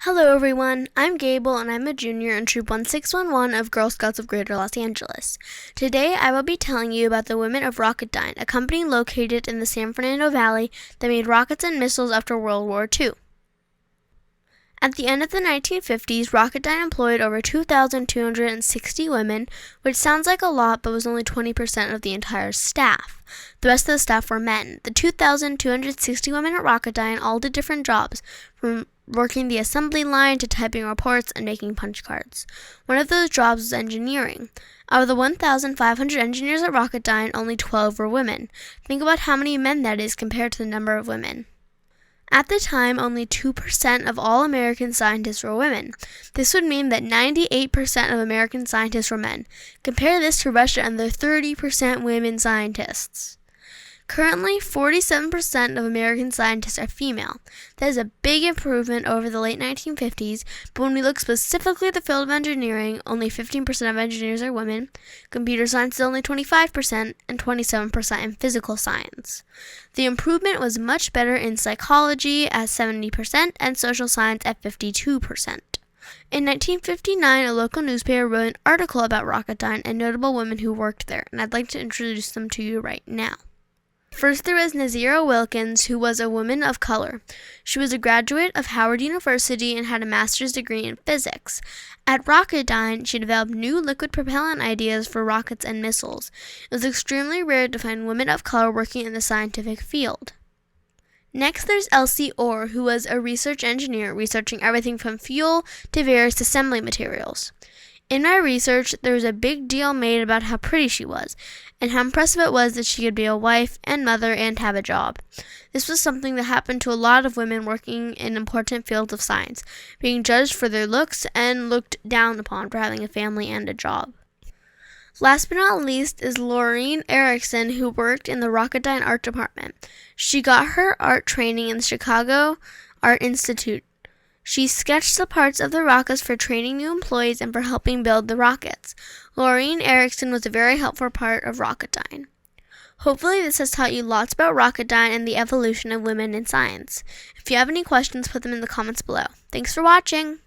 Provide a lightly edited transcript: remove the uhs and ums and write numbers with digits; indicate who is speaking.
Speaker 1: Hello everyone, I'm Gable and I'm a junior in Troop 1611 of Girl Scouts of Greater Los Angeles. Today I will be telling you about the women of Rocketdyne, a company located in the San Fernando Valley that made rockets and missiles after World War II. At the end of the 1950s, Rocketdyne employed over 2,260 women, which sounds like a lot but was only 20% of the entire staff. The rest of the staff were men. The 2,260 women at Rocketdyne all did different jobs, from working the assembly line to typing reports and making punch cards. One of those jobs was engineering. Out of the 1,500 engineers at Rocketdyne, only 12 were women. Think about how many men that is compared to the number of women. At the time, only 2% of all American scientists were women. This would mean that 98% of American scientists were men. Compare this to Russia and their 30% women scientists. Currently, 47% of American scientists are female. That is a big improvement over the late 1950s, but when we look specifically at the field of engineering, only 15% of engineers are women, computer science is only 25%, and 27% in physical science. The improvement was much better in psychology at 70% and social science at 52%. In 1959, a local newspaper wrote an article about Rocketdyne and notable women who worked there, and I'd like to introduce them to you right now. First, there was Nazira Wilkins, who was a woman of color. She was a graduate of Howard University and had a master's degree in physics. At Rocketdyne, she developed new liquid propellant ideas for rockets and missiles. It was extremely rare to find women of color working in the scientific field. Next, there's Elsie Orr, who was a research engineer, researching everything from fuel to various assembly materials. In my research, there was a big deal made about how pretty she was, and how impressive it was that she could be a wife and mother and have a job. This was something that happened to a lot of women working in important fields of science, being judged for their looks and looked down upon for having a family and a job. Last but not least is Laureen Erickson, who worked in the Rocketdyne art department. She got her art training in the Chicago Art Institute. She sketched the parts of the rockets for training new employees and for helping build the rockets. Laureen Erickson was a very helpful part of Rocketdyne. Hopefully this has taught you lots about Rocketdyne and the evolution of women in science. If you have any questions, put them in the comments below. Thanks for watching!